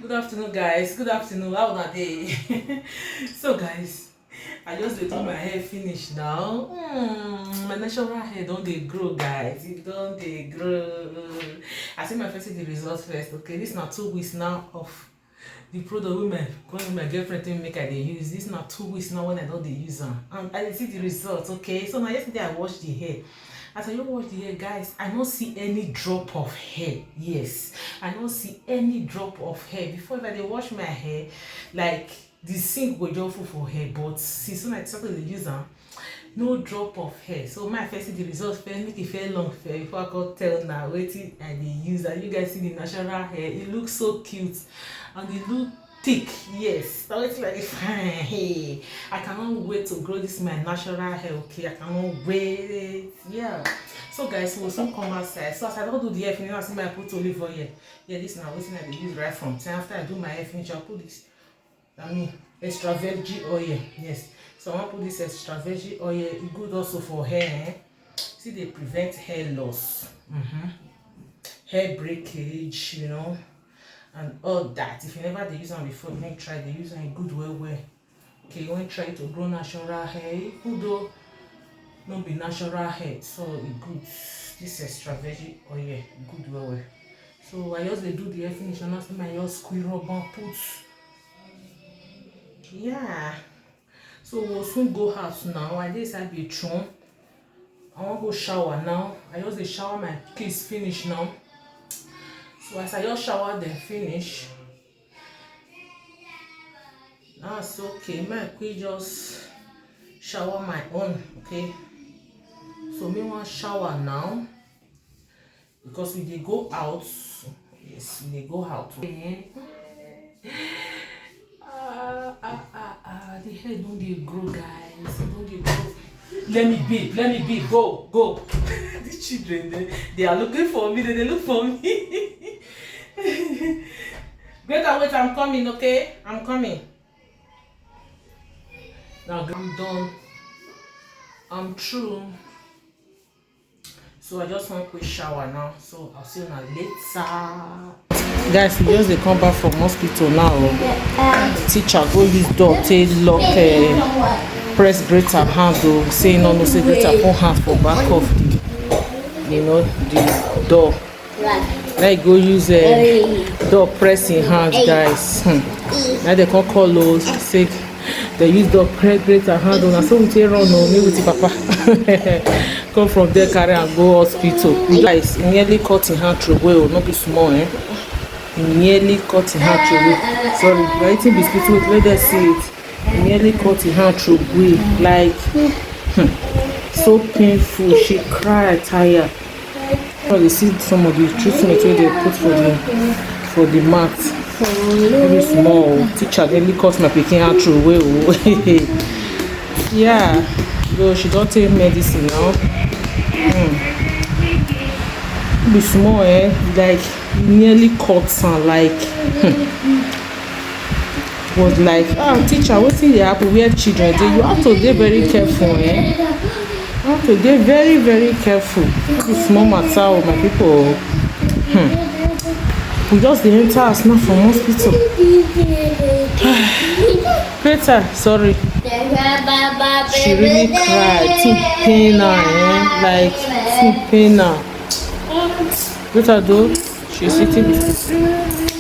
Good afternoon, guys. Good afternoon. How are they? So, guys, I just dey do my hair finish now. My natural hair don't they grow, guys. It don't they grow. I see my first see the results first. Okay, this na 2 weeks now of the product when my girlfriend tell me make I dey use. This na 2 weeks now when I don't dey use them, and I see the results. Okay, so now yesterday I washed the hair. As I don't wash the hair, guys, I don't see any drop of hair. Yes, I don't see any drop of hair. Before, if I dey wash my hair, like the sink go just full for hair, but since when I started to use them, no drop of hair. So my first see the results first, make it fair long fair before I could tell now wetin I dey use. And you guys see the natural hair, it looks so cute and it look thick. Yes, that looks like fine. Hey, I cannot wait to grow this my natural hair. Okay, I cannot wait. Yeah, so guys, we'll soon come outside. So as I don't do the hair finish, I see my put olive oil here. Yeah, this now wetin I dey use right from time. After I do my hair finish, I'll put this extra virgin oil. Yes, so I want to put this extra virgin oil. It good also for hair. See, they prevent hair loss, hair breakage, you know, and all that. If you never dey use them before, you may try. They use them good well. Okay, you want to try to grow natural hair. Good though, not be natural hair, so it good. This extra virgin oil good well. So I just dey do the hair finish, and after my just squeeze rubber put. Yeah, so we'll soon go out now. I did say bathroom. I want to go shower now. I just dey shower my kids finish now. So as I just shower them finish, now it's okay. My quick just shower my own. Okay, so me want shower now because we dey go out. Yes, we dey go out. Okay. The hair don't dey grow, guys. Don't dey grow. Let me be. Go. The children, they are looking for me. They look for me. Better wait, I'm coming, okay? I'm coming. Now I'm done. I'm through. So I just want to quick shower now. So I'll see you now later. Guys, we just come back from hospital now. Teacher go use door take lock press greater hand though, say no say greater put hand for back of the door. Now go use door pressing hand, guys. Now they can call those say they use door press greater hand on. So we take run no me with the papa. Come from there, carry and go hospital. Guys, nearly cut in hand through well, not be small, nearly cut in hand through. Sorry, we're eating biscuits with, let us see it. Nearly cut in hand through way, like so painful. She cried, tired. So they see some of the treatment where they put for the mat. Very small. Teacher nearly cut my picking hand through way. Yeah, though she don't take medicine now. Be small, like nearly cut sound, like was like, teacher, what's in the apple where children you have to be very careful, you have to be very, very careful. Be small matter, my people. We just the enter us now from hospital. Greater, sorry. She really cried. Think pain now, like think pain now. Greater though, she's sitting.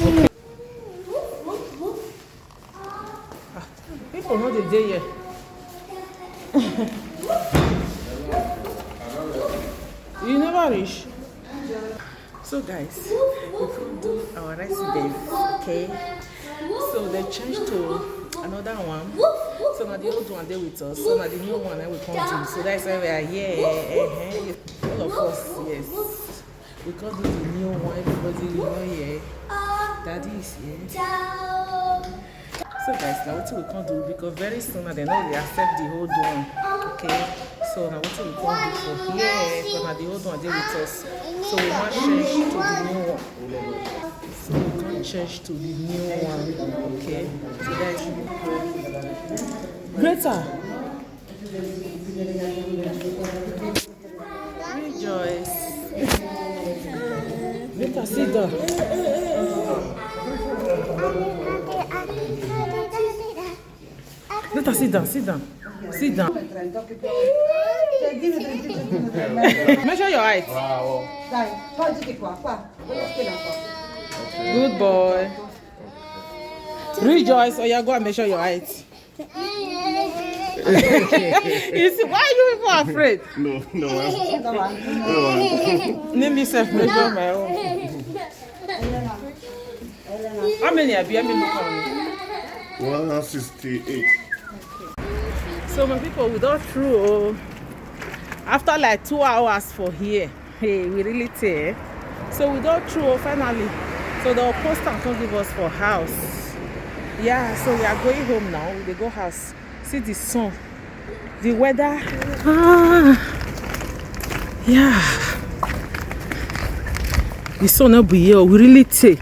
Okay. People know the day yet. You never reach. So guys, we could do our residence, okay? So they changed to another one. So now the old one there with us. So now the new one I will come to. So that's why we are here. All of us, yes. We can't do the new one. Everybody know here. Daddy is here. So guys, now what we can't do because very soon they know they accept the old one. Okay. So now what we can't do for here, because now the old one there with us. So we must change to the new one. So we can't change to the new one. Okay. So that's Greta. Rejoice. Greta, sit down. Better sit down, sit down. Sit down. Measure your height. Good boy. Rejoice, or you go and measure your height. You see, why are you even afraid? No. Let me self measure my own. How many have you? 168. So my people, we don't through. After like 2 hours for here, hey, we really tear. So we don't through finally. So the post and come give us for house. Yeah, so we are going home now. We go house. See the sun, the weather. Yeah. The sun will be here. We really tear.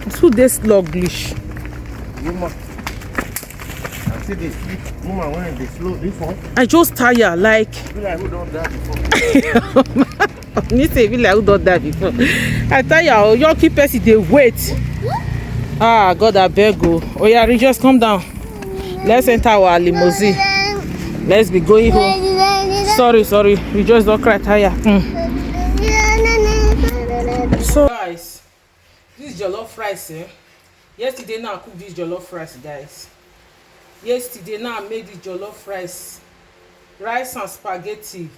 2 days sluggish. I just tired, like. Who don't die before? You say like who don't die before. I tell you, your keep person they wait. God, I beg you. Oh yeah, just come down. Let's enter our limousine. Let's be going home. Sorry. We just don't cry tired. So guys, this jollof rice, yesterday now I cooked this jollof rice, guys. Yesterday now I made this jollof rice and spaghetti.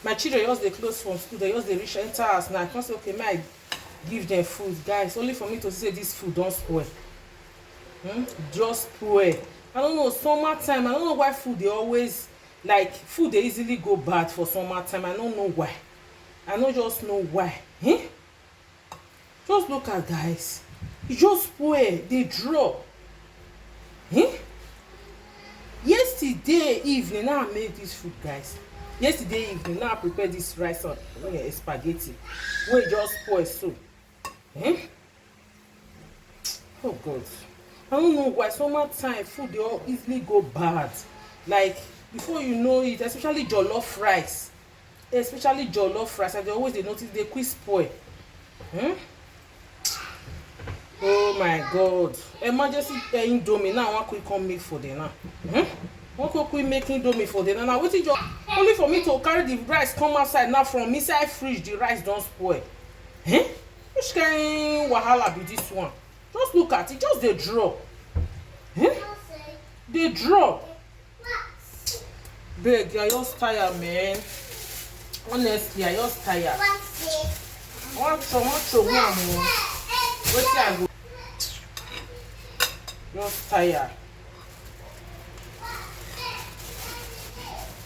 My children just they close from school, they just they reach enter house now. I can't say okay, may I give them food, guys. Only for me to say this food don't spoil. Just spoil. I don't know, summertime. I don't know why food they always like food they easily go bad for summertime. I don't know why. I don't just know why. Just look at guys. It just spoil. They drop. Yesterday evening now I made this food, guys. Yesterday evening now I prepared this rice and spaghetti. Wey just spoil so. Oh God. I don't know why summertime food they all easily go bad. Like before you know it, especially jollof rice. And they always they notice they quick spoil. Oh my God. Emergency indomie now I want quick come make for them now. One quick make indomie for them now. What is your only for me to carry the rice come outside now from inside fridge the rice don't spoil. Which kind wahala be this one? Just look at it, just they drop. They drop. Beg, I just tired, man. Honestly, I just tired. What I go? Just tired.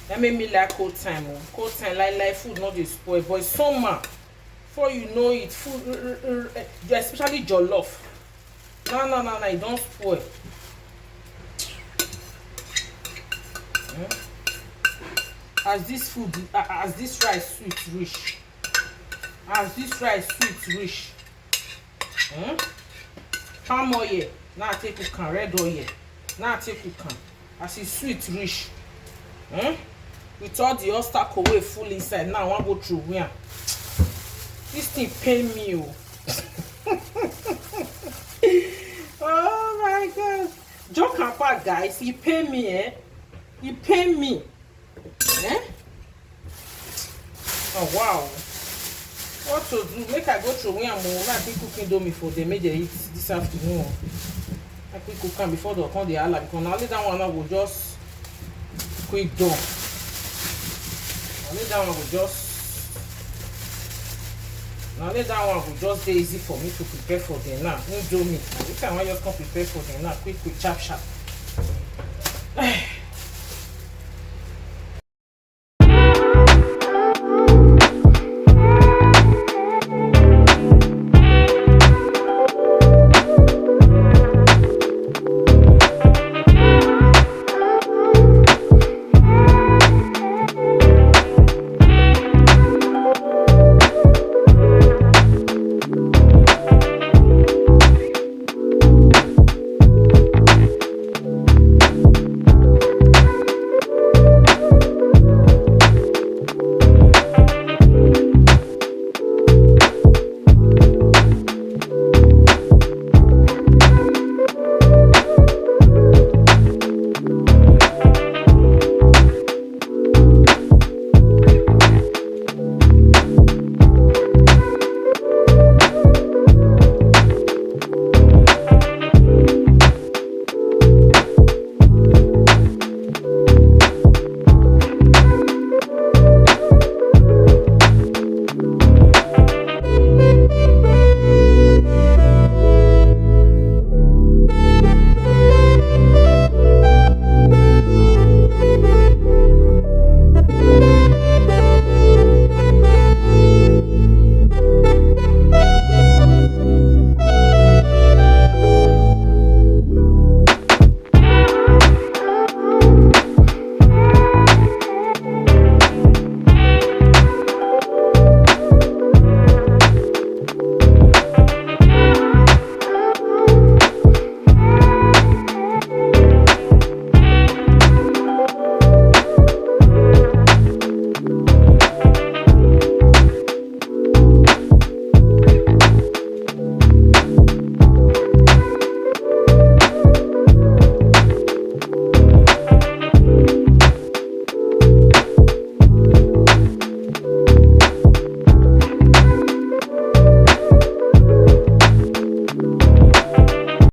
That made me like cold time. Cold time, like food not dey spoil. But summer, before you know it, food, especially jollof. No, it don't spoil. As this food, as this rice sweet rich. Palm oil, now I take cook red oil, now I take cook as it's sweet rich. With all the obstacle way full inside, now I want to go through where this thing pain me. Oh my God. Joke apart, guys, he pay me, He pay me. Oh wow. What to do? Make I go through where I'm be cooking domi for them, make they eat this afternoon. I quick cook them before they come the Allah because now that one I will just quick done. Now that one will just be easy for me to prepare for them now. Indomie. Every time I just come prepare for them now, quick, sharp.